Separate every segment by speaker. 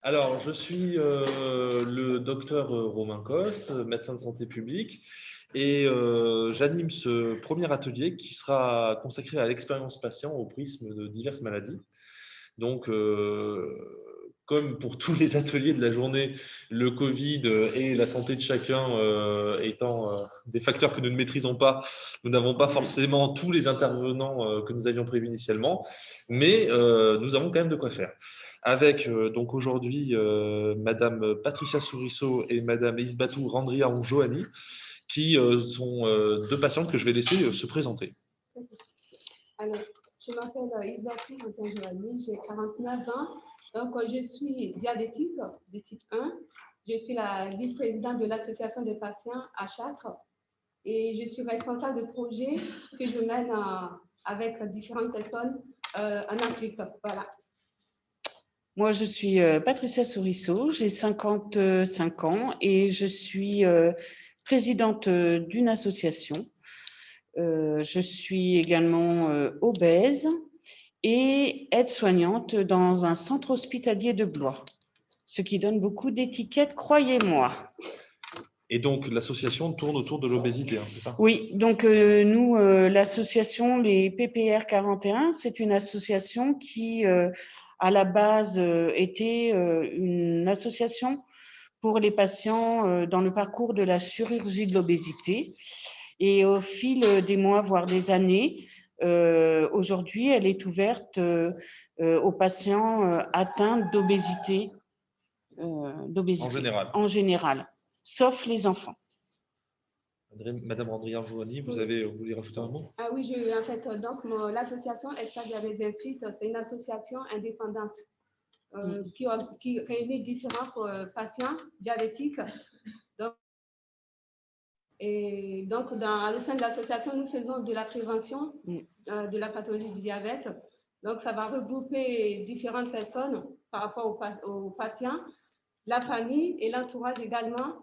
Speaker 1: Alors, je suis le docteur Romain Coste, médecin de santé publique, et j'anime ce premier atelier qui sera consacré à l'expérience patient au prisme de diverses maladies. Donc, comme pour tous les ateliers de la journée, le Covid et la santé de chacun étant des facteurs que nous ne maîtrisons pas, nous n'avons pas forcément tous les intervenants que nous avions prévus initialement, mais nous avons quand même de quoi faire. Avec donc aujourd'hui Madame Patricia Souriceau et Madame Isbatou Randria Joani, qui sont deux patientes que je vais laisser se présenter.
Speaker 2: Alors, je m'appelle Isbatou Randria Joani, j'ai 49 ans. Donc, je suis diabétique de type 1. Je suis la vice-présidente de l'association des patients à Châtres et je suis responsable de projets que je mène avec différentes personnes en Afrique. Voilà.
Speaker 3: Moi, je suis Patricia Souriceau, j'ai 55 ans et je suis présidente d'une association. Je suis également obèse et aide-soignante dans un centre hospitalier de Blois, ce qui donne beaucoup d'étiquettes, croyez-moi.
Speaker 1: Et donc, l'association tourne autour de l'obésité, hein, c'est ça?
Speaker 3: Oui, donc nous, l'association Les PPR 41, c'est une association qui, à la base, était une association pour les patients dans le parcours de la chirurgie de l'obésité. Et au fil des mois, voire des années, aujourd'hui, elle est ouverte aux patients atteints d'obésité,
Speaker 1: En général,
Speaker 3: sauf les enfants.
Speaker 1: Madame Randria Joani, vous voulez rajouter un mot?
Speaker 2: Ah oui, en fait, donc l'association Espace Diabète 28, c'est une association indépendante qui réunit différents patients diabétiques. Et donc, au sein de l'association, nous faisons de la prévention de la pathologie du diabète. Donc, ça va regrouper différentes personnes par rapport aux patients. La famille et l'entourage également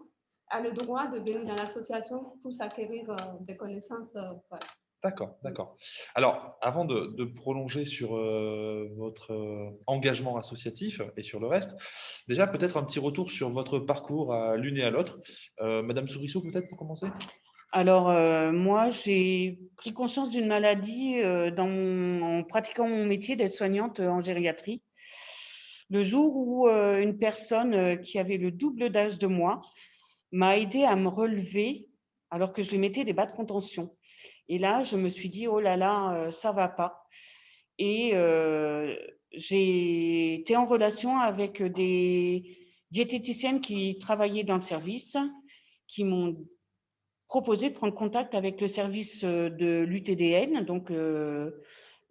Speaker 2: a le droit de venir dans l'association pour s'acquérir des connaissances. Voilà.
Speaker 1: D'accord. Alors, avant de prolonger sur votre engagement associatif et sur le reste, déjà peut-être un petit retour sur votre parcours à l'une et à l'autre. Madame Souriceau, peut-être pour commencer?
Speaker 3: Alors, moi, j'ai pris conscience d'une maladie en pratiquant mon métier d'aide-soignante en gériatrie. Le jour où une personne qui avait le double d'âge de moi m'a aidé à me relever alors que je lui mettais des bas de contention. Et là, je me suis dit, oh là là, ça va pas. Et j'ai été en relation avec des diététiciennes qui travaillaient dans le service, qui m'ont proposé de prendre contact avec le service de l'UTDN, donc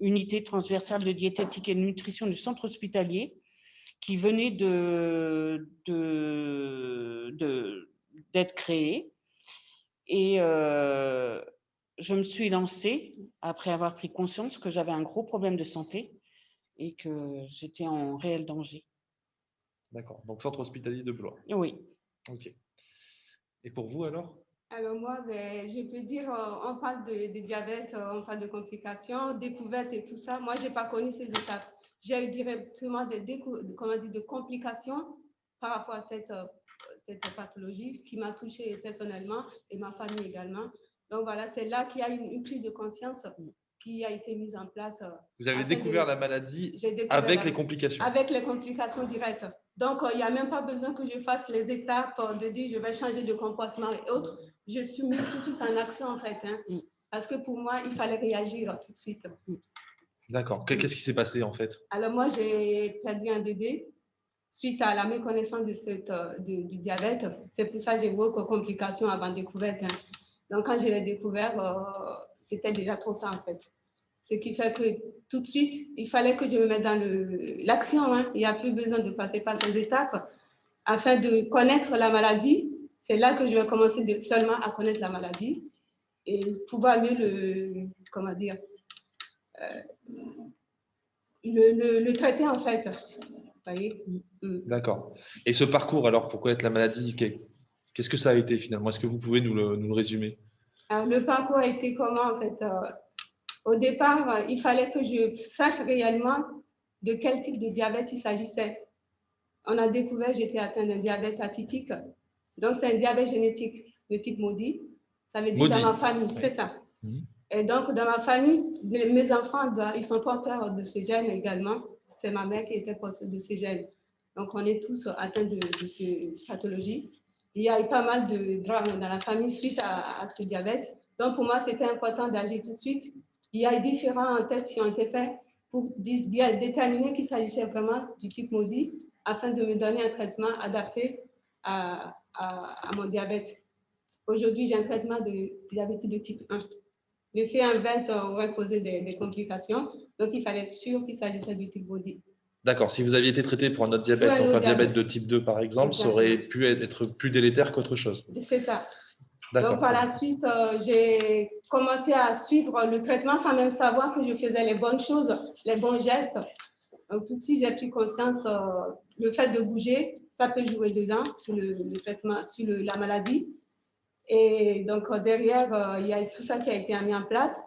Speaker 3: Unité transversale de diététique et de nutrition du centre hospitalier, qui venait d'être créé. Et je me suis lancée après avoir pris conscience que j'avais un gros problème de santé et que j'étais en réel danger.
Speaker 1: D'accord. Donc, centre hospitalier de Blois.
Speaker 3: Oui.
Speaker 1: OK. Et pour vous alors?
Speaker 2: Alors moi, je peux dire, on parle de diabète, on parle de complications, découvertes et tout ça. Moi, je n'ai pas connu ces étapes. J'ai eu directement des complications par rapport à cette pathologie qui m'a touchée personnellement et ma famille également. Donc voilà, c'est là qu'il y a une prise de conscience qui a été mise en place.
Speaker 1: Vous avez découvert la maladie avec les complications?
Speaker 2: Avec les complications directes. Donc, il n'y a même pas besoin que je fasse les étapes de dire je vais changer de comportement et autres. Je suis mise tout de suite en action, en fait. Parce que pour moi, il fallait réagir tout de suite.
Speaker 1: D'accord. Qu'est-ce qui s'est passé, en fait?
Speaker 2: Alors, moi, j'ai perdu un bébé suite à la méconnaissance du diabète. C'est pour ça que j'évoque complications avant découverte. Donc, quand je l'ai découvert, c'était déjà trop tard, en fait. Ce qui fait que tout de suite, il fallait que je me mette dans l'action. Il n'y a plus besoin de passer par ces étapes. Afin de connaître la maladie, c'est là que je vais commencer seulement à connaître la maladie et pouvoir mieux le traiter, en fait. Vous voyez?
Speaker 1: D'accord. Et ce parcours, alors, pour connaître la maladie, qu'est-ce que ça a été finalement? Est-ce que vous pouvez nous le résumer?
Speaker 2: Alors, le parcours a été comment, en fait? Au départ, il fallait que je sache réellement de quel type de diabète il s'agissait. on a découvert que j'étais atteinte d'un diabète atypique. Donc, c'est un diabète génétique de type maudit. Ça veut dire
Speaker 1: Maudit.
Speaker 2: dans ma famille, c'est ça. Et donc, dans ma famille, mes enfants, ils sont porteurs de ces gènes également. C'est ma mère qui était porteuse de ces gènes. Donc, on est tous atteints de cette pathologie. Il y a eu pas mal de drames dans la famille suite à ce diabète. Donc, pour moi, c'était important d'agir tout de suite. Il y a eu différents tests qui ont été faits pour déterminer qu'il s'agissait vraiment du type maudit afin de me donner un traitement adapté à mon diabète. Aujourd'hui, j'ai un traitement de diabète de type 1. L'effet inverse aurait causé des complications. Donc, il fallait être sûr qu'il s'agissait du type maudit.
Speaker 1: D'accord. Si vous aviez été traité pour un autre diabète, donc un diabète de type 2 par exemple, ça aurait pu être plus délétère qu'autre chose.
Speaker 2: C'est ça. Donc, par la suite, j'ai commencé à suivre le traitement sans même savoir que je faisais les bonnes choses, les bons gestes. Donc, tout de suite, j'ai pris conscience, le fait de bouger, ça peut jouer dedans sur le traitement, sur la maladie. Et donc, derrière, il y a tout ça qui a été mis en place.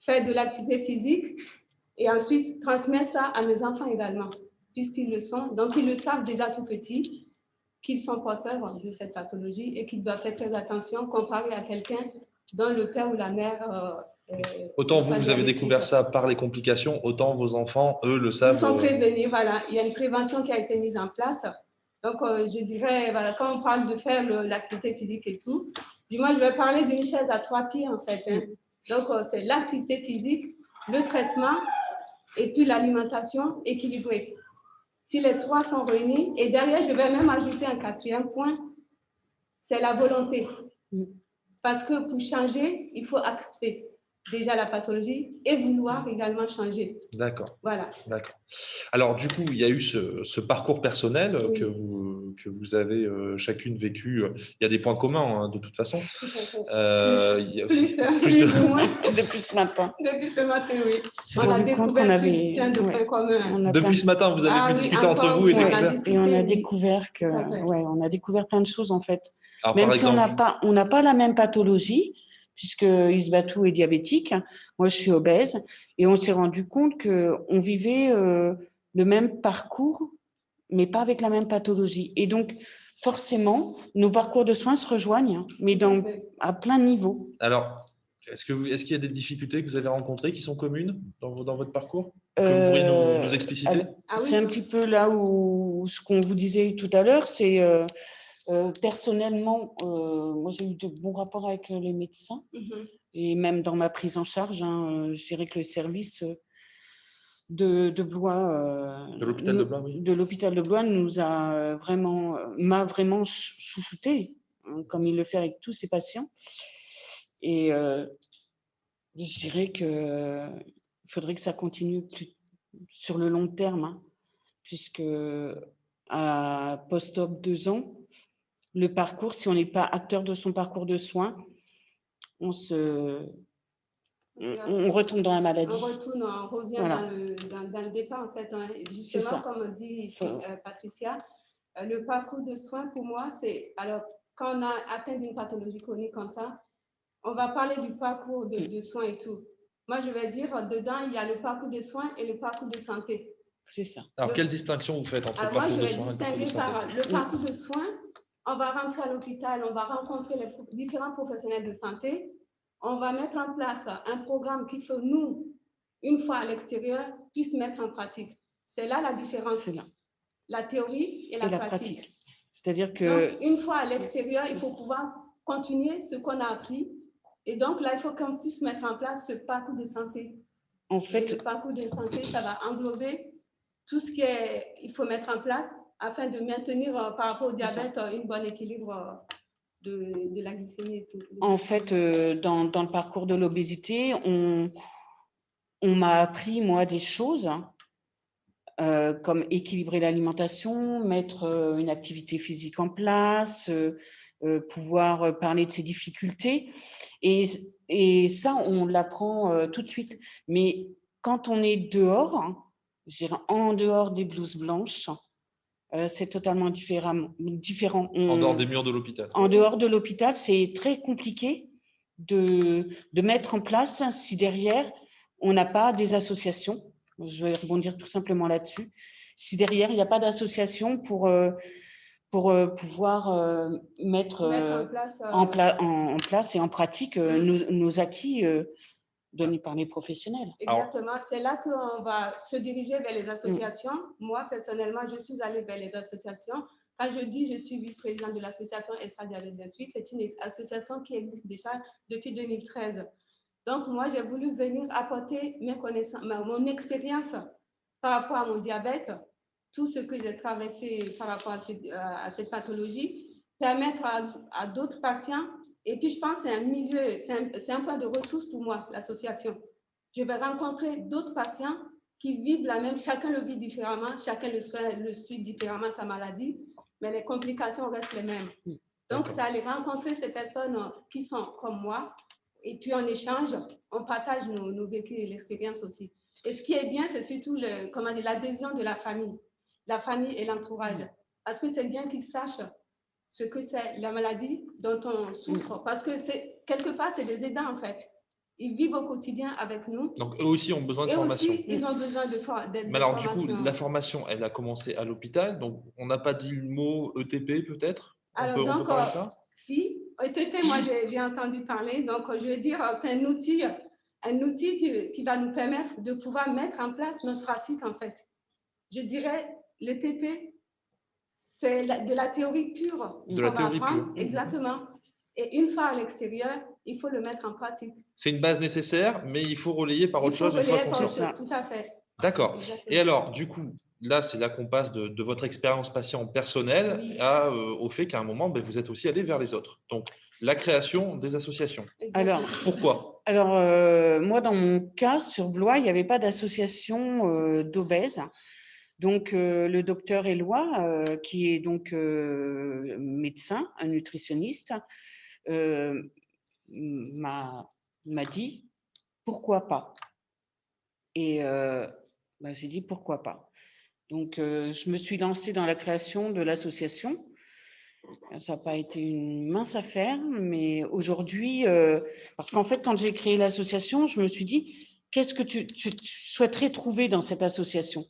Speaker 2: Faire de l'activité physique et ensuite transmettre ça à mes enfants également, puisqu'ils le sont. Donc, ils le savent déjà tout petits, qu'ils sont porteurs de cette pathologie et qu'ils doivent faire très attention comparé à quelqu'un dont le père ou la mère…
Speaker 1: autant vous avez découvert ça par les complications, autant vos enfants, eux, le savent.
Speaker 2: Ils sont prévenus, voilà. Il y a une prévention qui a été mise en place. Donc, je dirais, voilà, quand on parle de faire l'activité physique et tout, du moins, je vais parler d'une chaise à 3 pieds, en fait. Hein. Donc, c'est l'activité physique, le traitement et puis l'alimentation équilibrée. Si les 3 sont réunis, et derrière, je vais même ajouter un 4e point, c'est la volonté. Parce que pour changer, il faut accepter déjà la pathologie et vouloir également changer.
Speaker 1: D'accord.
Speaker 2: Voilà.
Speaker 1: D'accord. Alors, du coup, il y a eu ce parcours personnel que vous avez chacune vécu. Il y a des points communs, hein, de toute façon.
Speaker 2: Plus ou moins.
Speaker 3: Depuis ce matin.
Speaker 2: Depuis ce matin, oui. On a découvert plein de points communs.
Speaker 1: Depuis ce matin, vous avez pu discuter entre vous
Speaker 3: et on a découvert que, on a découvert plein de choses en fait.
Speaker 1: Alors,
Speaker 3: même si on n'a pas la même pathologie, puisque Isbatou est diabétique, moi je suis obèse, et on s'est rendu compte qu'on vivait le même parcours, mais pas avec la même pathologie. Et donc, forcément, nos parcours de soins se rejoignent, mais à plein de niveaux.
Speaker 1: Alors, est-ce qu'il y a des difficultés que vous avez rencontrées qui sont communes dans votre parcours, que vous pourriez nous expliciter?
Speaker 3: C'est un petit peu là où ce qu'on vous disait tout à l'heure, c'est… personnellement, moi j'ai eu de bons rapports avec les médecins et même dans ma prise en charge, je dirais que le service de Blois,
Speaker 1: de l'hôpital de Blois, oui.
Speaker 3: De l'hôpital de Blois m'a vraiment chouchouté, hein, comme il le fait avec tous ses patients. Et je dirais que faudrait que ça continue sur le long terme, hein, puisque à post-op 2 ans, le parcours, si on n'est pas acteur de son parcours de soins, on retourne dans la maladie.
Speaker 2: On revient dans le départ, en fait. Hein. Justement, comme dit ici Patricia, le parcours de soins, pour moi, c'est… Alors, quand on a atteint une pathologie chronique comme ça, on va parler du parcours de soins et tout. Moi, je vais dire, dedans, il y a le parcours de soins et le parcours de santé.
Speaker 3: C'est ça.
Speaker 1: Alors, quelle distinction vous faites entre le parcours de soins et le parcours de santé?
Speaker 2: Moi, je vais distinguer par le parcours de soins. On va rentrer à l'hôpital, on va rencontrer les différents professionnels de santé. On va mettre en place un programme qu'il faut, nous, une fois à l'extérieur, puisse mettre en pratique. C'est là la différence.
Speaker 3: C'est là.
Speaker 2: La théorie et la pratique.
Speaker 3: C'est-à-dire que…
Speaker 2: Donc, une fois à l'extérieur, il faut pouvoir continuer ce qu'on a appris. Et donc, là, il faut qu'on puisse mettre en place ce parcours de santé.
Speaker 3: En fait,
Speaker 2: le parcours de santé, ça va englober tout ce qu'il faut mettre en place afin de maintenir par rapport au diabète un bon équilibre de la glycémie et tout.
Speaker 3: En fait, dans le parcours de l'obésité, on m'a appris, moi, des choses comme équilibrer l'alimentation, mettre une activité physique en place, pouvoir parler de ses difficultés. Et ça, on l'apprend tout de suite. Mais quand on est dehors, je dirais en dehors des blouses blanches, c'est totalement différent.
Speaker 1: En dehors des murs de l'hôpital.
Speaker 3: En dehors de l'hôpital, c'est très compliqué de mettre en place si derrière, on n'a pas des associations. Je vais rebondir tout simplement là-dessus. si derrière, il n'y a pas d'association pour pouvoir mettre en place et en pratique nos acquis donnés par les professionnels.
Speaker 2: Exactement, c'est là qu'on va se diriger vers les associations. Moi, personnellement, je suis allée vers les associations. Quand je dis je suis vice-présidente de l'association Espoir Diabète 28, c'est une association qui existe déjà depuis 2013. Donc, moi, j'ai voulu venir apporter mes connaissances, mon expérience par rapport à mon diabète, tout ce que j'ai traversé par rapport à cette pathologie, permettre à d'autres patients. Et puis, je pense que c'est un milieu, c'est un point de ressources pour moi, l'association. Je vais rencontrer d'autres patients qui vivent la même, chacun le vit différemment, chacun le suit différemment, sa maladie, mais les complications restent les mêmes. Donc, c'est aller rencontrer ces personnes qui sont comme moi, et puis on échange, on partage nos vécus et l'expérience aussi. Et ce qui est bien, c'est surtout l'adhésion de la famille et l'entourage. Parce que c'est bien qu'ils sachent ce que c'est la maladie dont on souffre. Parce que quelque part, c'est des aidants en fait. Ils vivent au quotidien avec nous.
Speaker 1: Donc, eux aussi ont besoin de formation.
Speaker 2: Eux aussi, ils ont besoin d'aide.
Speaker 1: Mais alors, du coup, la formation, elle a commencé à l'hôpital. Donc, on n'a pas dit le mot ETP, peut-être? On peut parler de ça?
Speaker 2: Si, ETP, moi, j'ai entendu parler. Donc, je veux dire, c'est un outil qui va nous permettre de pouvoir mettre en place notre pratique, en fait. Je dirais, l'ETP, c'est de la théorie pure.
Speaker 1: De la théorie pure.
Speaker 2: Exactement. Et une fois à l'extérieur, il faut le mettre en pratique.
Speaker 1: C'est une base nécessaire, mais il faut relayer par autre chose une fois qu'on sort.
Speaker 2: Tout à fait.
Speaker 1: D'accord. Et alors, du coup, là, c'est là qu'on passe de votre expérience patient personnelle au fait qu'à un moment, vous êtes aussi allé vers les autres. Donc, la création des associations.
Speaker 3: Alors,
Speaker 1: pourquoi?
Speaker 3: Alors, moi, dans mon cas, sur Blois, il n'y avait pas d'association d'obèses. Donc, le docteur Éloi, qui est donc médecin, un nutritionniste, m'a dit pourquoi pas. Et j'ai dit pourquoi pas. Donc, je me suis lancée dans la création de l'association. Ça n'a pas été une mince affaire, mais aujourd'hui, parce qu'en fait, quand j'ai créé l'association, je me suis dit, qu'est-ce que tu souhaiterais trouver dans cette association?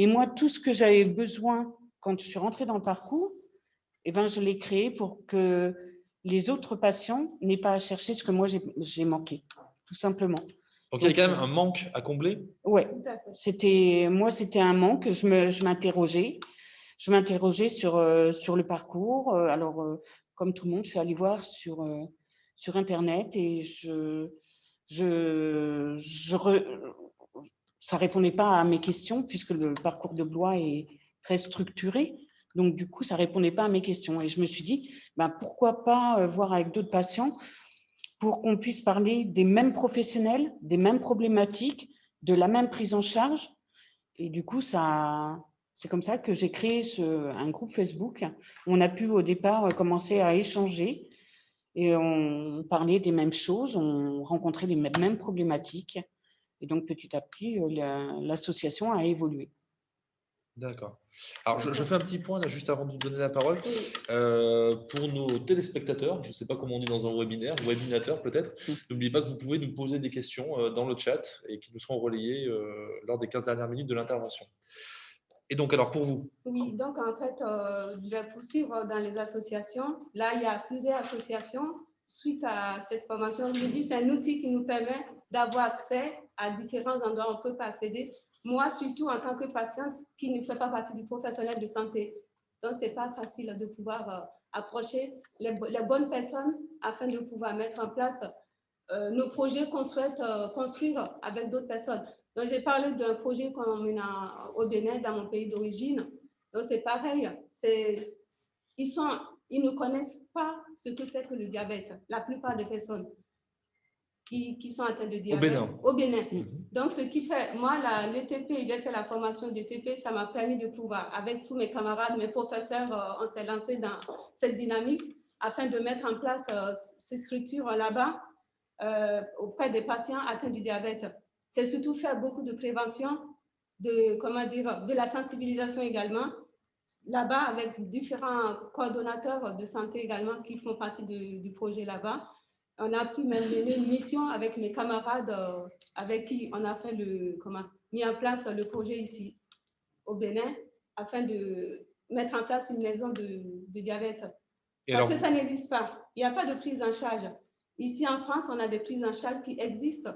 Speaker 3: Et moi, tout ce que j'avais besoin quand je suis rentrée dans le parcours, je l'ai créé pour que les autres patients n'aient pas à chercher ce que moi j'ai manqué, tout simplement.
Speaker 1: Donc, il y a quand même un manque à combler?
Speaker 3: Oui, c'était un manque. Je m'interrogeais. Je m'interrogeais sur le parcours. Alors, comme tout le monde, je suis allée voir sur Internet et ça ne répondait pas à mes questions puisque le parcours de Blois est très structuré. Donc, du coup, ça ne répondait pas à mes questions. Et je me suis dit, pourquoi pas voir avec d'autres patients pour qu'on puisse parler des mêmes professionnels, des mêmes problématiques, de la même prise en charge. Et du coup, c'est comme ça que j'ai créé un groupe Facebook où on a pu au départ commencer à échanger et on parlait des mêmes choses, on rencontrait les mêmes problématiques. Et donc, petit à petit, l'association a évolué.
Speaker 1: D'accord. Alors, je fais un petit point là, juste avant de vous donner la parole. Pour nos téléspectateurs, je ne sais pas comment on dit dans un webinaire, webinateur peut-être, n'oubliez pas que vous pouvez nous poser des questions dans le chat et qui nous seront relayées lors des 15 dernières minutes de l'intervention. Et donc, alors pour vous?
Speaker 2: Oui, donc en fait, je vais poursuivre dans les associations. Là, il y a plusieurs associations. Suite à cette formation, je dis c'est un outil qui nous permet d'avoir accès à différents endroits où on ne peut pas accéder. Moi, surtout en tant que patiente qui ne fait pas partie du professionnel de santé. Donc, ce n'est pas facile de pouvoir approcher les bonnes personnes afin de pouvoir mettre en place nos projets qu'on souhaite construire avec d'autres personnes. Donc, j'ai parlé d'un projet qu'on mène au Bénin, dans mon pays d'origine. Donc, c'est pareil. Ils ne connaissent pas ce que c'est que le diabète, la plupart des personnes qui sont atteintes de diabète au Bénin. Donc, ce qui fait, moi, l'ETP, j'ai fait la formation d'ETP, ça m'a permis de pouvoir, avec tous mes camarades, mes professeurs, on s'est lancé dans cette dynamique afin de mettre en place ces structures là-bas auprès des patients atteints du diabète. C'est surtout faire beaucoup de prévention, de la sensibilisation également. Là-bas, avec différents coordonnateurs de santé également qui font partie du projet là-bas. On a pu même mener une mission avec mes camarades avec qui on a fait mis en place le projet ici au Bénin. afin de mettre en place une maison de diabète.
Speaker 1: Et
Speaker 2: Parce
Speaker 1: alors,
Speaker 2: que ça n'existe pas. Il n'y a pas de prise en charge. Ici en France, on a des prises en charge qui existent.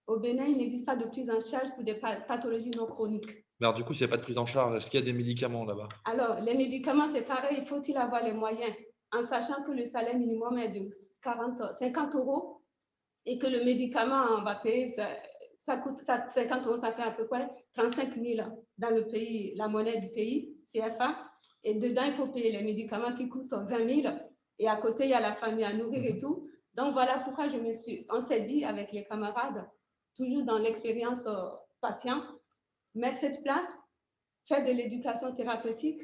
Speaker 2: Au Bénin, il n'existe pas de prise en charge pour des pathologies non chroniques.
Speaker 1: mais alors, du coup, s'il n'y a pas de prise en charge, est-ce qu'il y a des médicaments là-bas?
Speaker 2: Alors, les médicaments, c'est pareil, faut-il avoir les moyens, en sachant que le salaire minimum est de 50 euros et que le médicament, on va payer, ça coûte 50 euros, ça fait à peu près 35 000 dans le pays, la monnaie du pays, CFA. Et dedans, il faut payer les médicaments qui coûtent 20 000. Et à côté, il y a la famille à nourrir et tout. Donc, voilà pourquoi on s'est dit avec les camarades, toujours dans l'expérience patient, mettre cette place, faire de l'éducation thérapeutique,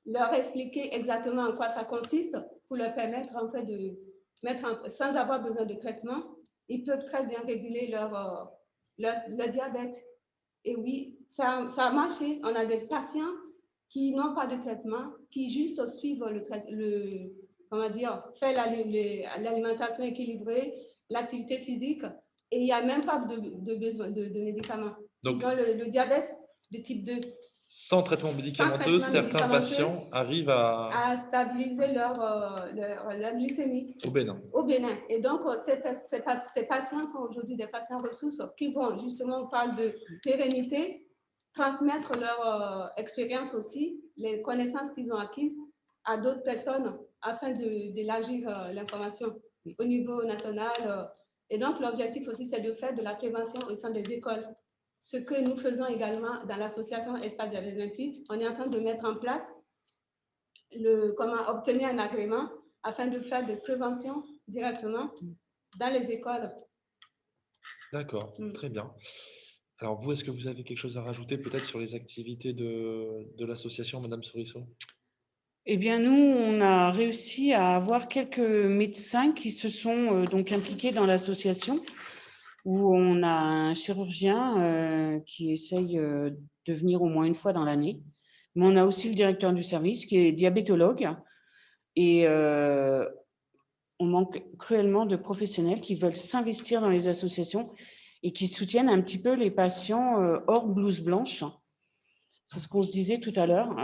Speaker 2: leur expliquer exactement en quoi ça consiste pour leur permettre en fait de mettre sans avoir besoin de traitement, ils peuvent très bien réguler leur diabète. Et oui, ça a marché. On a des patients qui n'ont pas de traitement, qui juste suivent comment dire, faire l'alimentation équilibrée, l'activité physique, et il n'y a même pas de besoin de médicaments.
Speaker 1: Donc,
Speaker 2: ils ont le diabète de type 2.
Speaker 1: sans traitement médicamenteux, certains patients arrivent
Speaker 2: à stabiliser leur glycémie.
Speaker 1: au Bénin.
Speaker 2: Au Bénin. Et donc, ces patients sont aujourd'hui des patients ressources qui vont, justement, on parle de pérennité, transmettre leur expérience aussi, les connaissances qu'ils ont acquises à d'autres personnes afin d'élargir l'information au niveau national. Et donc, l'objectif aussi, c'est de faire de la prévention au sein des écoles. Ce que nous faisons également dans l'association Espace Diabète 28, on est en train de mettre en place comment obtenir un agrément afin de faire des préventions directement dans les écoles.
Speaker 1: D'accord, très bien. Alors vous, est-ce que vous avez quelque chose à rajouter peut-être sur les activités de l'association, Madame Souriceau?
Speaker 3: Eh bien, nous, on a réussi à avoir quelques médecins qui se sont donc impliqués dans l'association, où on a un chirurgien qui essaye de venir au moins une fois dans l'année. Mais on a aussi le directeur du service qui est diabétologue. Et on manque cruellement de professionnels qui veulent s'investir dans les associations et qui soutiennent un petit peu les patients hors blouse blanche. C'est ce qu'on se disait tout à l'heure.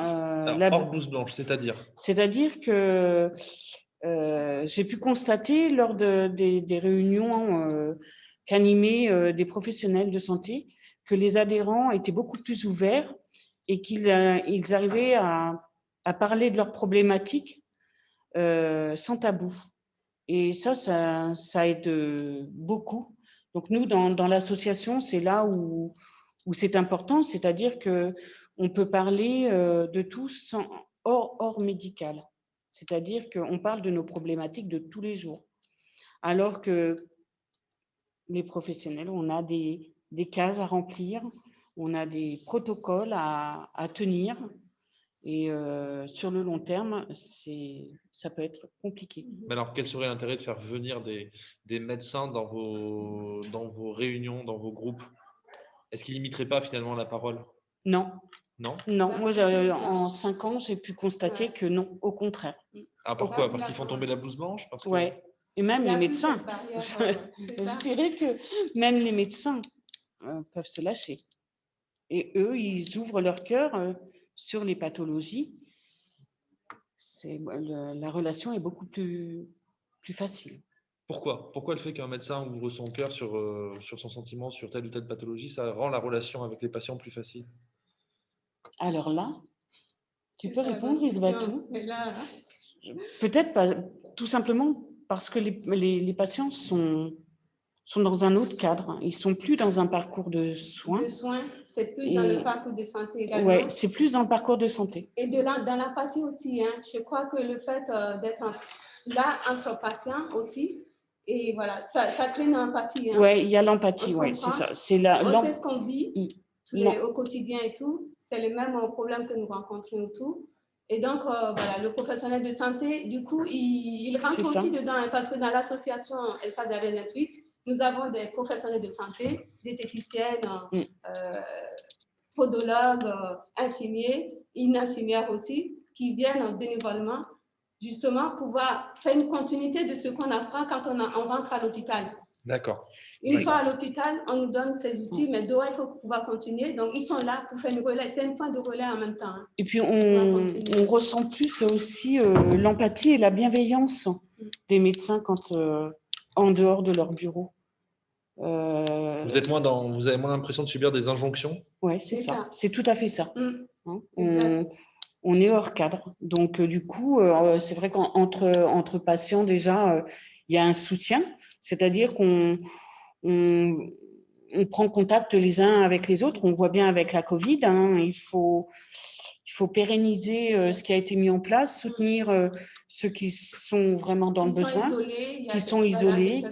Speaker 1: Hors blouse blanche, c'est-à-dire?
Speaker 3: C'est-à-dire que j'ai pu constater lors des réunions qu'animaient des professionnels de santé que les adhérents étaient beaucoup plus ouverts et qu'ils arrivaient à parler de leurs problématiques sans tabou. Et ça aide beaucoup. Donc nous, dans l'association, c'est là où c'est important, c'est-à-dire qu'on peut parler de tout hors médical. C'est-à-dire qu'on parle de nos problématiques de tous les jours. Alors que les professionnels, on a des cases à remplir, on a des protocoles à tenir. Et sur le long terme, ça peut être compliqué.
Speaker 1: Mais alors, quel serait l'intérêt de faire venir des médecins dans vos réunions, dans vos groupes? Est-ce qu'ils ne limiteraient pas finalement la parole?
Speaker 3: Non.
Speaker 1: Non?
Speaker 3: Non, moi, en 5 ans, j'ai pu constater que non, au contraire.
Speaker 1: Ah, pourquoi? Parce qu'ils font tomber la blouse blanche?
Speaker 3: Oui, et même les médecins. Je dirais que même les médecins peuvent se lâcher. Et eux, ils ouvrent leur cœur sur les pathologies. La relation est beaucoup plus facile.
Speaker 1: Pourquoi? Pourquoi le fait qu'un médecin ouvre son cœur sur son sentiment, sur telle ou telle pathologie, ça rend la relation avec les patients plus facile?
Speaker 3: Alors là, tu peux répondre, Isbatou? Peut-être pas, tout simplement parce que les patients sont dans un autre cadre. Ils sont plus dans un parcours de soins.
Speaker 2: C'est plus dans le parcours de santé également.
Speaker 3: Oui, c'est plus dans le parcours de santé.
Speaker 2: Et dans l'empathie aussi. Je crois que le fait d'être là entre patients aussi, et voilà, ça crée une empathie.
Speaker 3: Oui, il y a l'empathie, oui, c'est ça.
Speaker 2: On sait ce qu'on vit au quotidien et tout. C'est le même problème que nous rencontrons et tout. Et donc, voilà, le professionnel de santé, du coup, il rentre aussi dedans, parce que dans l'association Espace Diabète 28, nous avons des professionnels de santé, diététiciennes, podologues, infirmiers, une infirmière aussi, qui viennent bénévolement, justement, pouvoir faire une continuité de ce qu'on apprend quand on rentre à l'hôpital.
Speaker 1: D'accord.
Speaker 2: Une fois à l'hôpital, on nous donne ces outils, mais dehors, il faut pouvoir continuer. Donc, ils sont là pour faire une relais. C'est un point de relais en même temps. Hein.
Speaker 3: Et puis, on ressent plus aussi l'empathie et la bienveillance des médecins quand en dehors de leur bureau.
Speaker 1: Vous avez moins l'impression de subir des injonctions?
Speaker 3: Oui, c'est ça. C'est tout à fait ça. Hein,
Speaker 2: Exact.
Speaker 3: On est hors cadre. Donc, du coup, c'est vrai qu'entre patients, déjà, il y a un soutien. C'est-à-dire qu'on prend contact les uns avec les autres. On voit bien avec la Covid, hein, il faut pérenniser ce qui a été mis en place, soutenir ceux qui sont vraiment dans le besoin, qui sont isolés.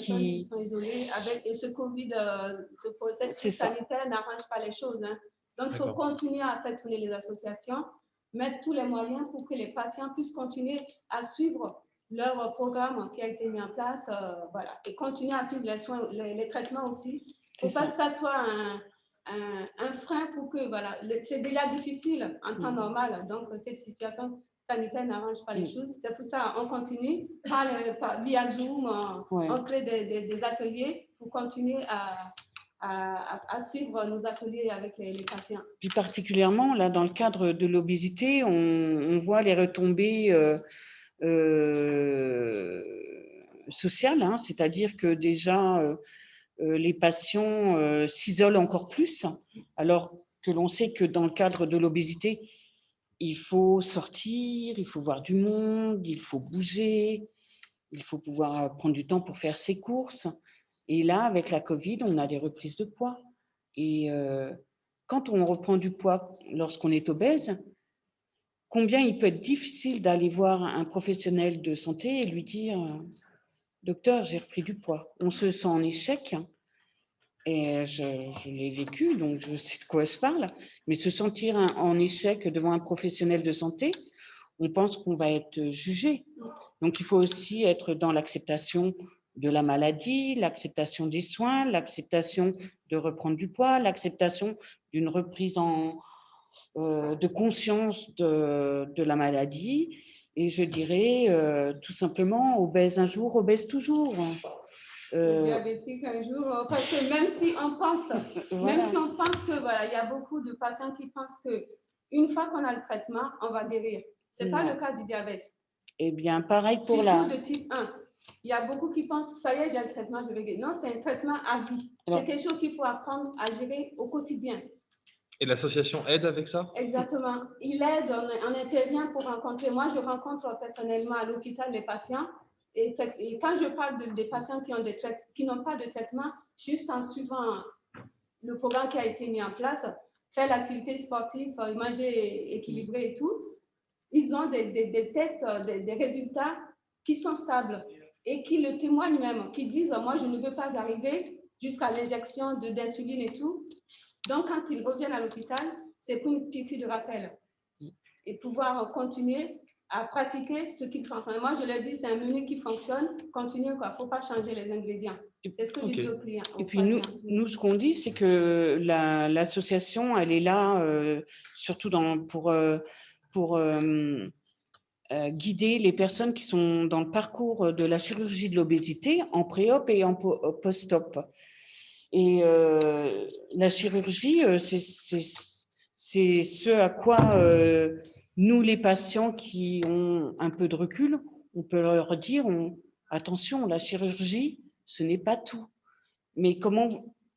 Speaker 2: Et ce Covid, ce contexte sanitaire n'arrange pas les choses. Hein. Donc, il faut continuer à faire tourner les associations, mettre tous les moyens pour que les patients puissent continuer à suivre leur programme qui a été mis en place, voilà, et continuer à suivre les soins, les traitements aussi. Il ne faut pas que ça soit un frein pour que, voilà, c'est déjà difficile en temps normal, donc cette situation sanitaire n'arrange pas les choses. C'est pour ça qu'on continue via Zoom, on crée des ateliers pour continuer à suivre nos ateliers avec les patients.
Speaker 3: Puis particulièrement, là, dans le cadre de l'obésité, on voit les retombées sociales, hein, c'est-à-dire que déjà, les patients s'isolent encore plus, alors que l'on sait que dans le cadre de l'obésité, il faut sortir, il faut voir du monde, il faut bouger, il faut pouvoir prendre du temps pour faire ses courses. Et là, avec la Covid, on a des reprises de poids. Et quand on reprend du poids lorsqu'on est obèse, combien il peut être difficile d'aller voir un professionnel de santé et lui dire « Docteur, j'ai repris du poids ». On se sent en échec. Et je l'ai vécu, donc je sais de quoi je parle. Mais se sentir en échec devant un professionnel de santé, on pense qu'on va être jugé. Donc, il faut aussi être dans l'acceptation de la maladie, l'acceptation des soins, l'acceptation de reprendre du poids, l'acceptation d'une reprise de conscience de la maladie. Et je dirais tout simplement, obèse un jour, obèse toujours.
Speaker 2: Diabétique un jour, parce que même si on pense, voilà. Même si on pense que voilà, il y a beaucoup de patients qui pensent que une fois qu'on a le traitement, on va guérir. C'est pas le cas du diabète.
Speaker 3: Eh bien, pareil pour
Speaker 2: surtout de type 1. Il y a beaucoup qui pensent, ça y est, j'ai le traitement, je vais guérir. Non, c'est un traitement à vie. C'est quelque chose qu'il faut apprendre à gérer au quotidien.
Speaker 1: Et l'association aide avec ça?
Speaker 2: Exactement. Il aide, on intervient pour rencontrer. Moi, je rencontre personnellement à l'hôpital les patients. Et quand je parle des patients qui n'ont pas de traitement, juste en suivant le programme qui a été mis en place, faire l'activité sportive, manger équilibré et tout, ils ont des tests, des résultats qui sont stables et qui le témoignent même, qui disent « moi, je ne veux pas arriver jusqu'à l'injection d'insuline et tout ». Donc, quand ils reviennent à l'hôpital, c'est pour une piqûre de rappel et pouvoir continuer à pratiquer ce qu'ils font. Enfin, moi, je leur dis, c'est un menu qui fonctionne, continuez, quoi. Il ne faut pas changer les ingrédients. C'est ce que je dis aux clients.
Speaker 3: Et puis, nous, ce qu'on dit, c'est que l'association, elle est là surtout pour guider les personnes qui sont dans le parcours de la chirurgie de l'obésité en pré-op et en post-op. Et la chirurgie, c'est ce à quoi nous, les patients qui ont un peu de recul, on peut leur dire attention, la chirurgie, ce n'est pas tout. Mais comment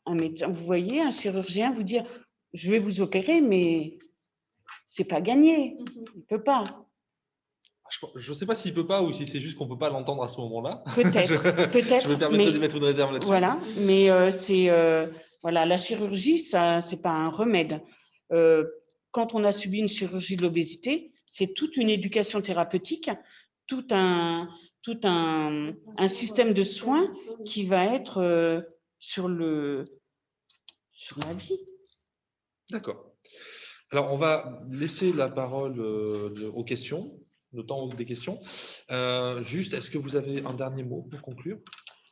Speaker 3: un médecin, vous voyez, un chirurgien vous dire je vais vous opérer, mais c'est pas gagné, il peut pas.
Speaker 1: Je ne sais pas s'il ne peut pas ou si c'est juste qu'on ne peut pas l'entendre à ce moment-là.
Speaker 3: Peut-être.
Speaker 1: Je me permets de mettre une réserve là-dessus.
Speaker 3: Voilà, mais voilà, la chirurgie, ça, c'est pas un remède. Quand on a subi une chirurgie de l'obésité, c'est toute une éducation thérapeutique, tout un système de soins qui va être sur la vie.
Speaker 1: D'accord. Alors, on va laisser la parole aux questions, le temps des questions. Juste, est-ce que vous avez un dernier mot pour conclure?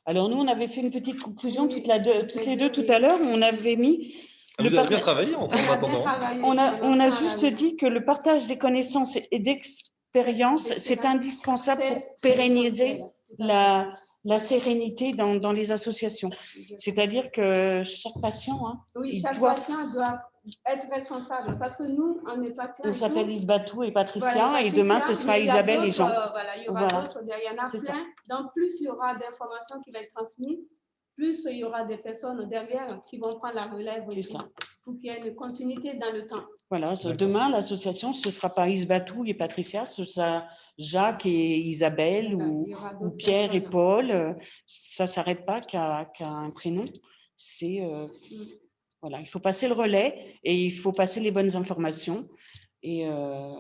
Speaker 3: Alors, nous, on avait fait une petite conclusion toutes les deux tout à l'heure. On avait mis…
Speaker 1: Vous avez bien travaillé en attendant.
Speaker 3: On a juste dit que le partage des connaissances et d'expériences, c'est indispensable pour pérenniser la la sérénité dans les associations. C'est-à-dire que chaque patient, hein,
Speaker 2: Oui,
Speaker 3: il
Speaker 2: chaque
Speaker 3: doit…
Speaker 2: patient doit être responsable parce que nous, on est patients.
Speaker 3: On
Speaker 2: et
Speaker 3: s'appelle
Speaker 2: tout.
Speaker 3: Isbatou et Patricia,
Speaker 2: Voilà,
Speaker 3: et demain, ce
Speaker 2: Patricia,
Speaker 3: sera
Speaker 2: mais il y a
Speaker 3: Isabelle et
Speaker 2: d'autres,
Speaker 3: Jean.
Speaker 2: voilà, il y aura
Speaker 3: Voilà.
Speaker 2: d'autres, il y en a
Speaker 3: C'est ça.
Speaker 2: plein. Donc, plus il y aura d'informations qui vont être transmises, plus il y aura des personnes derrière qui vont prendre la relève
Speaker 3: C'est
Speaker 2: aussi,
Speaker 3: ça.
Speaker 2: pour qu'il y ait une continuité dans le temps.
Speaker 3: Voilà,
Speaker 1: D'accord.
Speaker 3: demain, l'association, ce ne sera pas Isbatou et Patricia, ce sera Jacques et Isabelle
Speaker 2: Voilà,
Speaker 3: ou
Speaker 2: il y aura
Speaker 3: ou
Speaker 2: d'autres
Speaker 3: Pierre et
Speaker 2: personnes.
Speaker 3: Paul. Ça ne s'arrête pas qu'à un prénom. C'est voilà, il faut passer le relais et il faut passer les bonnes informations. Et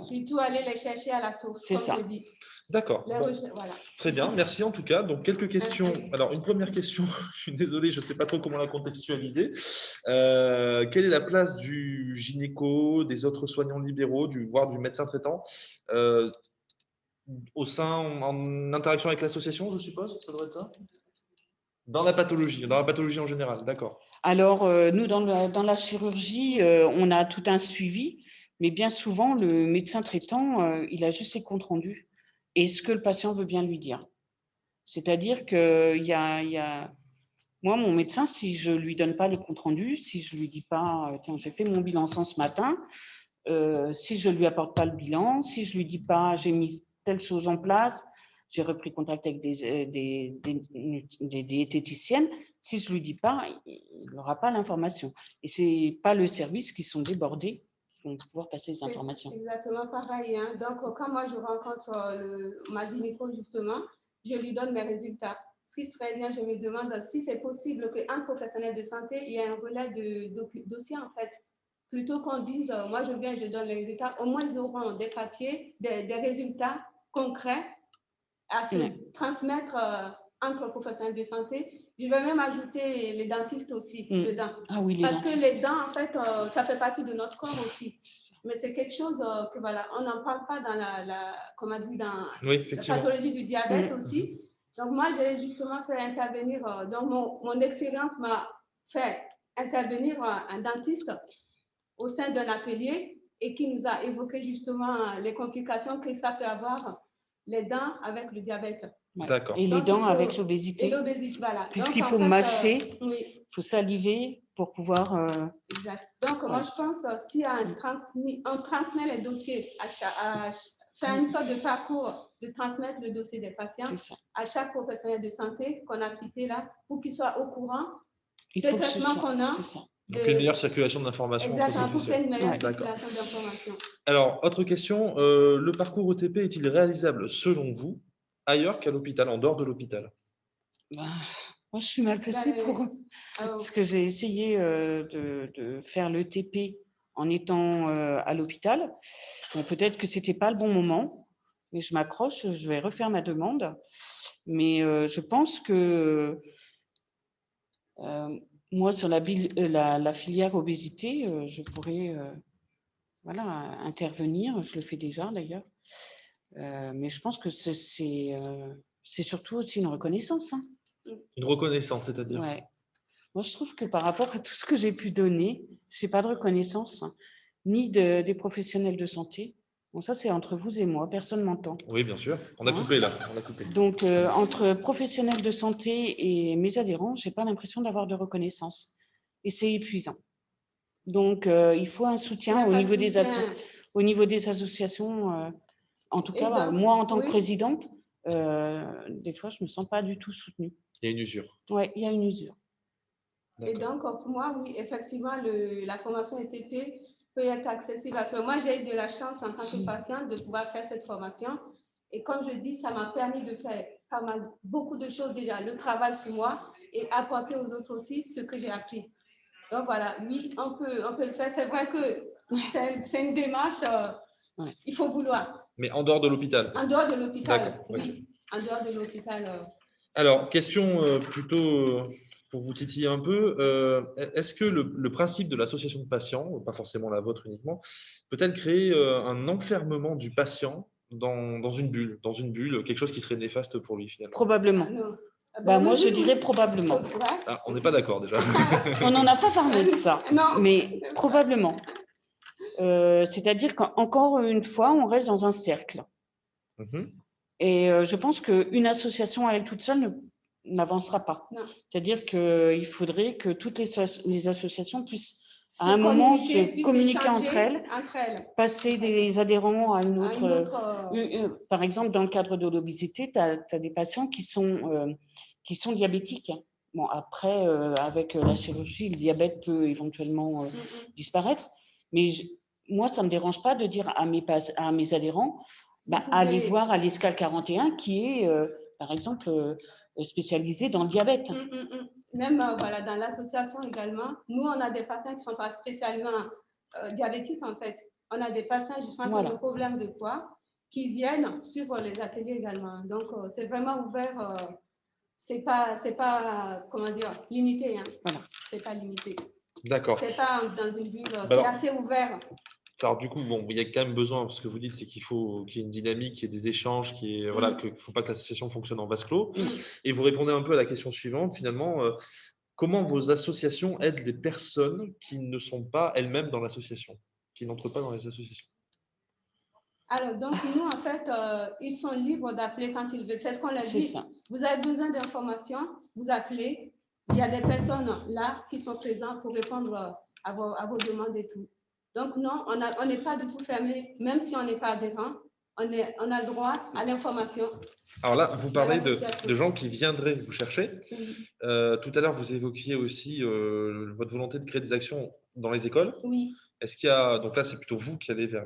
Speaker 2: Surtout aller les chercher à la source,
Speaker 3: c'est
Speaker 2: comme
Speaker 3: ça.
Speaker 2: je dis.
Speaker 1: D'accord.
Speaker 2: Les
Speaker 1: Bon.
Speaker 2: recherches, voilà.
Speaker 1: Très bien, merci en tout cas. Donc, quelques questions.
Speaker 2: Merci.
Speaker 1: Alors, une première question, je suis désolé, je ne sais pas trop comment la contextualiser. Quelle est la place du gynéco, des autres soignants libéraux, voire du médecin traitant au sein, en interaction avec l'association, je suppose? Ça doit être ça? Dans la pathologie en général, d'accord.
Speaker 3: Alors, nous, dans la chirurgie, on a tout un suivi, mais bien souvent, le médecin traitant, il a juste ses comptes rendus et ce que le patient veut bien lui dire. C'est-à-dire que moi, mon médecin, si je ne lui donne pas les comptes rendus, si je ne lui dis pas, tiens, j'ai fait mon bilan sang ce matin, si je ne lui apporte pas le bilan, si je ne lui dis pas, j'ai mis telle chose en place, j'ai repris contact avec des diététiciennes, si je ne lui dis pas, il n'aura pas l'information. Et ce n'est pas le service qui sont débordés qui vont pouvoir passer les informations.
Speaker 2: C'est exactement pareil. Hein. Donc, quand moi je rencontre ma gynéco, justement, je lui donne mes résultats. Ce qui serait bien, je me demande si c'est possible qu'un professionnel de santé il y ait un relais de dossier, en fait. Plutôt qu'on dise, moi je viens, je donne les résultats, au moins ils auront des papiers, des résultats concrets à se transmettre entre professionnels de santé. Je vais même ajouter les dentistes aussi dedans.
Speaker 3: Ah oui,
Speaker 2: parce que les dents, en fait, ça fait partie de notre corps aussi. Mais c'est quelque chose que voilà, on n'en parle pas dans comme on dit, dans la pathologie du diabète aussi. Donc moi, j'ai justement fait intervenir, donc mon expérience m'a fait intervenir un dentiste au sein d'un atelier et qui nous a évoqué justement les complications que ça peut avoir, les dents avec le diabète.
Speaker 1: D'accord.
Speaker 3: Et les dents avec l'obésité.
Speaker 2: Et l'obésité, voilà.
Speaker 3: Puisqu'il faut mâcher, il faut saliver pour pouvoir…
Speaker 2: Exact. Donc, moi, je pense si on transmet les dossiers, faire une sorte de parcours de transmettre le dossier des patients à chaque professionnel de santé qu'on a cité là, pour qu'il soit au courant des traitements qu'on a.
Speaker 1: Donc, une meilleure circulation d'informations.
Speaker 2: Exactement, pour qu'il y ait une meilleure circulation d'informations.
Speaker 1: Alors, autre question, le parcours ETP est-il réalisable selon vous ailleurs qu'à l'hôpital, en dehors de l'hôpital?
Speaker 3: Moi, je suis mal placée parce que j'ai essayé de faire l'ETP en étant à l'hôpital. Peut-être que ce n'était pas le bon moment, mais je m'accroche, je vais refaire ma demande. Mais je pense que moi, sur la filière obésité, je pourrais voilà, intervenir. Je le fais déjà d'ailleurs. Mais je pense que c'est surtout aussi une reconnaissance. Hein.
Speaker 1: Une reconnaissance, c'est-à-dire?
Speaker 3: Ouais. Moi, je trouve que par rapport à tout ce que j'ai pu donner, je n'ai pas de reconnaissance, hein, ni des professionnels de santé. Bon, ça, c'est entre vous et moi, personne ne m'entend.
Speaker 1: Oui, bien sûr. On a coupé là. On a coupé.
Speaker 3: Donc, entre professionnels de santé et mes adhérents, je n'ai pas l'impression d'avoir de reconnaissance. Et c'est épuisant. Donc, il faut un soutien au niveau des associations. En tout cas, moi, en tant que présidente, des fois, je ne me sens pas du tout soutenue.
Speaker 1: Il y a une usure.
Speaker 3: Oui, il y a une usure.
Speaker 2: Et donc, pour moi, oui, effectivement, la formation ETP peut être accessible. Parce que moi, j'ai eu de la chance en tant que patiente de pouvoir faire cette formation. Et comme je dis, ça m'a permis de faire beaucoup de choses déjà, le travail sur moi et apporter aux autres aussi ce que j'ai appris. Donc voilà, oui, on peut le faire. C'est vrai que c'est une démarche, il faut vouloir.
Speaker 1: Mais en dehors de l'hôpital?
Speaker 2: En dehors de l'hôpital, oui. En dehors de l'hôpital.
Speaker 1: Alors, question plutôt pour vous titiller un peu. Est-ce que le principe de l'association de patients, pas forcément la vôtre uniquement, peut-elle créer un enfermement du patient dans une bulle, quelque chose qui serait néfaste pour lui finalement?
Speaker 3: Probablement. Moi, je dirais probablement.
Speaker 1: Ah, on n'est pas d'accord déjà.
Speaker 3: On n'en a pas parlé de ça, mais probablement. C'est-à-dire qu'encore une fois, on reste dans un cercle. Et je pense qu'une association à elle toute seule n'avancera pas. C'est-à-dire qu'il faudrait que toutes les associations puissent à un moment se communiquer entre elles, passer des adhérents à une autre. Par exemple, dans le cadre de l'obésité, tu as des patients qui sont diabétiques. Bon, après, avec la chirurgie, le diabète peut éventuellement disparaître. Mais moi, ça ne me dérange pas de dire à mes adhérents, allez voir à l'Escale 41 qui est, par exemple, spécialisé dans le diabète.
Speaker 2: Même voilà, dans l'association également, nous, on a des patients qui ne sont pas spécialement diabétiques, en fait. On a des patients justement qui ont des problèmes de poids qui viennent suivre les ateliers également. Donc, c'est vraiment ouvert. C'est pas, comment dire, limité. Hein. Voilà. C'est pas limité.
Speaker 1: D'accord.
Speaker 2: C'est pas dans une ville, c'est assez ouvert.
Speaker 1: Alors du coup, bon, il y a quand même besoin, ce que vous dites, c'est qu'il faut qu'il y ait une dynamique, qu'il y ait des échanges, qu'il ne faut pas que l'association fonctionne en vase clos. Et vous répondez un peu à la question suivante, finalement, comment vos associations aident les personnes qui ne sont pas elles-mêmes dans l'association, qui n'entrent pas dans les associations?
Speaker 2: Alors, donc, nous, en fait, ils sont libres d'appeler quand ils veulent. C'est ce qu'on leur dit. Vous avez besoin d'informations, vous appelez. Il y a des personnes là qui sont présentes pour répondre à vos demandes et tout. Donc, non, on n'est pas du tout fermé, même si on n'est pas adhérent. On a le droit à l'information.
Speaker 1: Alors là, vous parlez de gens qui viendraient vous chercher. Tout à l'heure, vous évoquiez aussi votre volonté de créer des actions dans les écoles.
Speaker 2: Oui.
Speaker 1: Est-ce qu'il y a, donc là, c'est plutôt vous qui allez vers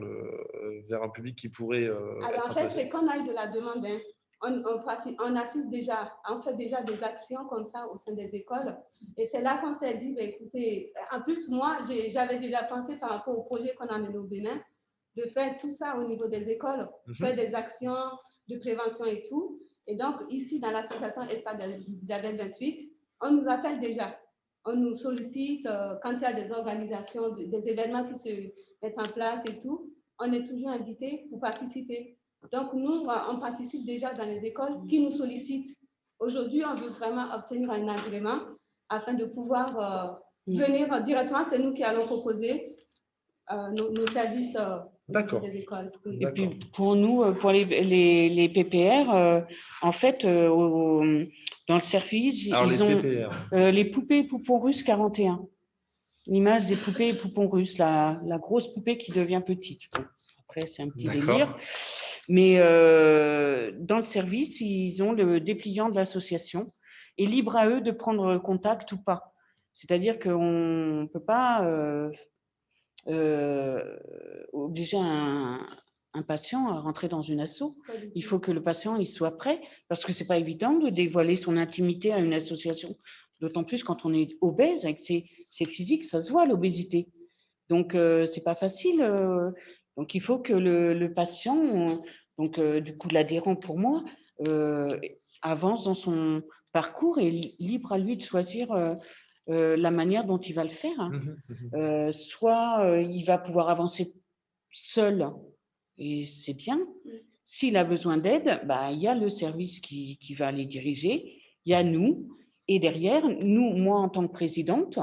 Speaker 1: un public qui pourrait.
Speaker 2: Alors, en fait, c'est qu'on a eu de la demande. Hein. On assiste déjà, on fait déjà des actions comme ça au sein des écoles. Et c'est là qu'on s'est dit, écoutez, en plus, moi, j'avais déjà pensé par rapport au projet qu'on a mené au Bénin, de faire tout ça au niveau des écoles, faire des actions de prévention et tout. Et donc, ici, dans l'association Estade Diabète 28, on nous appelle déjà. On nous sollicite quand il y a des organisations, des événements qui se mettent en place et tout. On est toujours invité pour participer. Donc, nous, on participe déjà dans les écoles qui nous sollicitent. Aujourd'hui, on veut vraiment obtenir un agrément afin de pouvoir venir directement. C'est nous qui allons proposer nos services des écoles.
Speaker 3: Et puis, pour nous, pour les PPR, en fait, dans le service,
Speaker 1: alors,
Speaker 3: ils ont les poupées et poupons russes 41. L'image des poupées et poupons russes, la grosse poupée qui devient petite. Bon, après, c'est un petit délire. Mais dans le service, ils ont le dépliant de l'association et libre à eux de prendre contact ou pas. C'est-à-dire qu'on ne peut pas obliger un patient à rentrer dans une asso. Il faut que le patient il soit prêt parce que ce n'est pas évident de dévoiler son intimité à une association. D'autant plus quand on est obèse, avec ses physiques, ça se voit l'obésité. Donc, ce n'est pas facile. Donc, il faut que le patient, du coup, l'adhérent pour moi, avance dans son parcours et libre à lui de choisir la manière dont il va le faire. Hein. Soit il va pouvoir avancer seul et c'est bien. S'il a besoin d'aide, il y a le service qui va les diriger. Il y a nous. Et derrière, moi, en tant que présidente,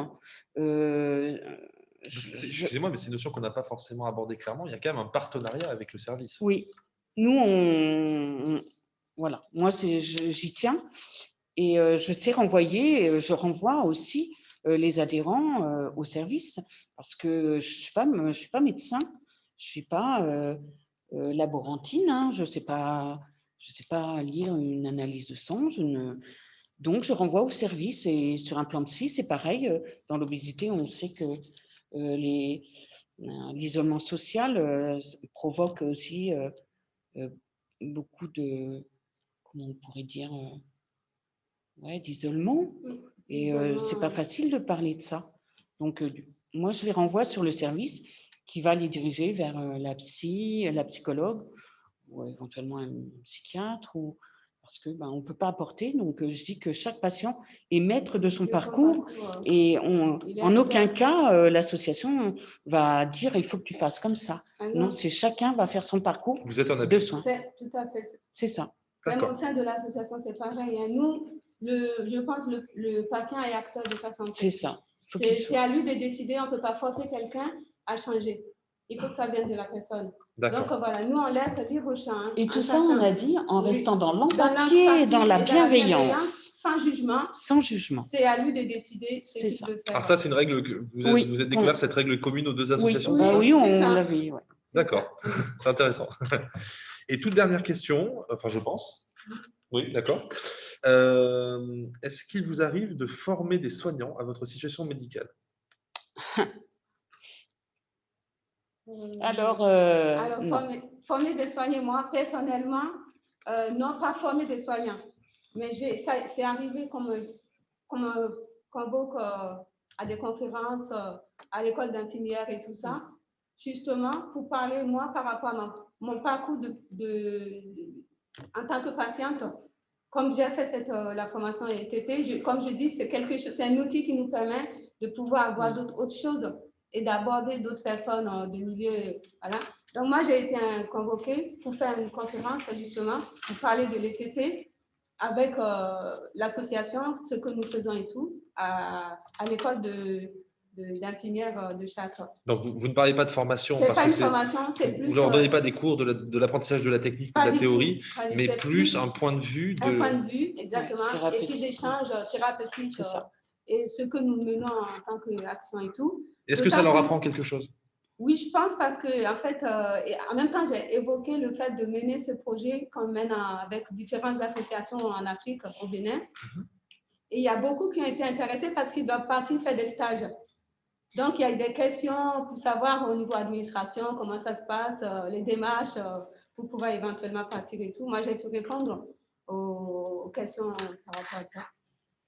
Speaker 1: excusez-moi, mais c'est une notion qu'on n'a pas forcément abordée clairement. Il y a quand même un partenariat avec le service.
Speaker 3: Oui. Nous, voilà. Moi, j'y tiens. Et je sais renvoyer, je renvoie aussi les adhérents au service parce que je ne suis pas médecin, je ne suis pas laborantine, hein, je ne sais pas lire une analyse de sang. Donc, je renvoie au service et sur un plan psy, c'est pareil. Dans l'obésité, on sait que l'isolement social provoque aussi beaucoup de, comment on pourrait dire, d'isolement. Et c'est pas facile de parler de ça. Donc, moi, je les renvoie sur le service qui va les diriger vers la psychologue ou éventuellement un psychiatre parce que on peut pas apporter. Donc, je dis que chaque patient est maître de son parcours et en aucun cas l'association va dire il faut que tu fasses comme ça. Non, c'est chacun va faire son parcours de soins.
Speaker 2: C'est tout à fait.
Speaker 3: C'est ça.
Speaker 2: Même au sein de l'association, c'est pareil. Hein. Nous, je pense que le patient est acteur de sa santé.
Speaker 3: C'est ça.
Speaker 2: C'est à lui de décider. On ne peut pas forcer quelqu'un à changer. Il faut que ça vienne de la personne. Donc voilà, nous, on laisse libre champ. Hein,
Speaker 3: et tout ça, on a dit en restant dans l'empathie et dans la bienveillance.
Speaker 2: sans jugement.
Speaker 3: Sans jugement.
Speaker 2: C'est à lui de décider ce qu'il
Speaker 3: ça.
Speaker 2: veut faire.
Speaker 1: Alors ça, c'est une règle que vous êtes découvert, cette règle commune aux deux associations,
Speaker 3: Oui,
Speaker 1: c'est ça?
Speaker 3: oui, on
Speaker 2: C'est ça.
Speaker 3: l'avait. Ouais.
Speaker 1: D'accord, c'est intéressant. Et toute dernière question, enfin je pense. Oui, d'accord. Est-ce qu'il vous arrive de former des soignants à votre situation médicale?
Speaker 3: Alors, non.
Speaker 2: Former des soignants, moi, personnellement, non, pas former des soignants. Mais c'est arrivé qu'on me convoque à des conférences à l'école d'infirmière et tout ça, justement pour parler, moi, par rapport à mon parcours en tant que patiente. Comme j'ai fait la formation ETP, comme je dis, c'est un outil qui nous permet de pouvoir avoir d'autres choses et d'aborder d'autres personnes de milieu. Voilà. Donc, moi, j'ai été convoquée pour faire une conférence, justement, pour parler de l'ETP avec l'association, ce que nous faisons et tout, à l'école d'infirmière de Chartres.
Speaker 1: Donc, vous ne parlez pas de formation
Speaker 2: c'est
Speaker 1: parce
Speaker 2: pas
Speaker 1: que
Speaker 2: une formation, c'est plus...
Speaker 1: Vous ne leur donnez pas des cours de l'apprentissage de la technique ou de la théorie, mais plus un point de vue.
Speaker 2: Un point de vue, exactement, et puis d'échanges thérapeutiques et ce que nous menons en tant qu'action et tout.
Speaker 1: Est-ce que ça leur apprend quelque chose?
Speaker 2: Oui, je pense parce que, en fait, en même temps, j'ai évoqué le fait de mener ce projet qu'on mène avec différentes associations en Afrique, au Bénin. Et il y a beaucoup qui ont été intéressés parce qu'ils doivent partir faire des stages. Donc, il y a eu des questions pour savoir au niveau administration comment ça se passe, les démarches pour pouvoir éventuellement partir et tout. Moi, j'ai pu répondre aux questions par rapport à ça.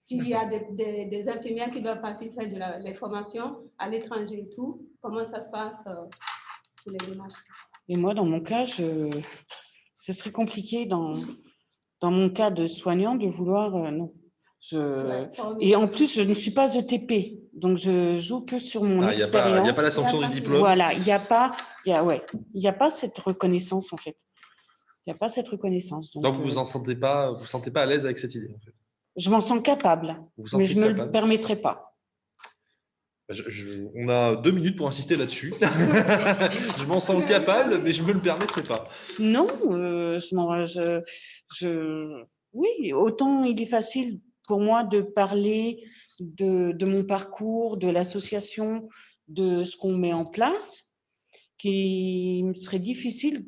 Speaker 2: S'il y a des infirmières qui doivent partir faire les formations à l'étranger et tout, comment ça se passe pour les démarches?
Speaker 3: Et moi, dans mon cas, ce serait compliqué dans mon cas de soignant de vouloir... non. Et en plus, je ne suis pas ETP, donc je joue que sur mon expérience.
Speaker 1: Il n'y a pas la sanction du diplôme.
Speaker 3: Voilà, il n'y a pas cette reconnaissance en fait. Il n'y a pas cette reconnaissance.
Speaker 1: Donc vous ne sentez pas à l'aise avec cette idée en fait.
Speaker 3: Je m'en sens capable, mais je ne me le permettrai pas.
Speaker 1: On a 2 minutes pour insister là-dessus. Je m'en sens capable, mais je ne me le permettrai pas.
Speaker 3: Non, oui, autant il est facile pour moi de parler de mon parcours, de l'association, de ce qu'on met en place, qu'il me serait difficile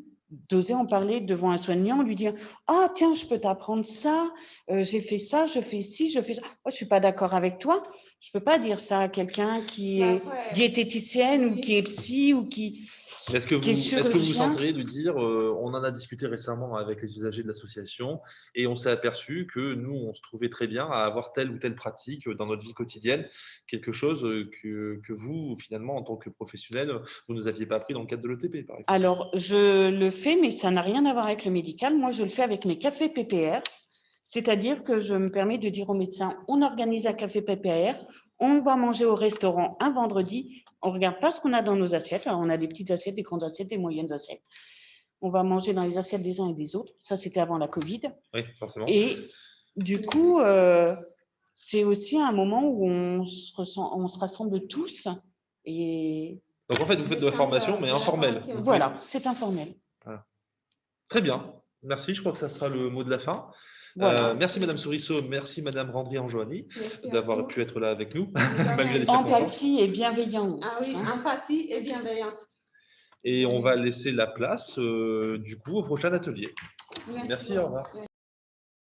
Speaker 3: d'oser en parler devant un soignant, lui dire « Ah, tiens, je peux t'apprendre ça, j'ai fait ça, je fais ci, je fais ça. Oh, je ne suis pas d'accord avec toi. » Je ne peux pas dire ça à quelqu'un qui est diététicienne ou qui est psy ou qui…
Speaker 1: Est-ce que vous senteriez de dire, on en a discuté récemment avec les usagers de l'association et on s'est aperçu que nous, on se trouvait très bien à avoir telle ou telle pratique dans notre vie quotidienne, quelque chose que vous, finalement, en tant que professionnel, vous ne nous aviez pas appris dans le cadre de l'ETP, par exemple?
Speaker 3: Alors, je le fais, mais ça n'a rien à voir avec le médical. Moi, je le fais avec mes cafés PPR, c'est-à-dire que je me permets de dire aux médecins, on organise un café PPR, on va manger au restaurant un vendredi, on ne regarde pas ce qu'on a dans nos assiettes. Alors, on a des petites assiettes, des grandes assiettes, des moyennes assiettes. On va manger dans les assiettes des uns et des autres. Ça, c'était avant la Covid.
Speaker 1: Oui, forcément.
Speaker 3: Et du coup, c'est aussi un moment où on se rassemble tous. Et...
Speaker 1: Donc, en fait, vous faites de la formation, mais informelle.
Speaker 3: Voilà, c'est informel.
Speaker 1: Voilà. Très bien. Merci. Je crois que ça sera le mot de la fin.
Speaker 3: Voilà.
Speaker 1: Merci Madame Souriceau, merci Madame Randry-Anjoani d'avoir pu être là avec nous,
Speaker 3: malgré les circonstances. Empathie et bienveillance.
Speaker 2: Ah oui, empathie et bienveillance.
Speaker 1: Et on va laisser la place du coup au prochain atelier. Merci, au revoir.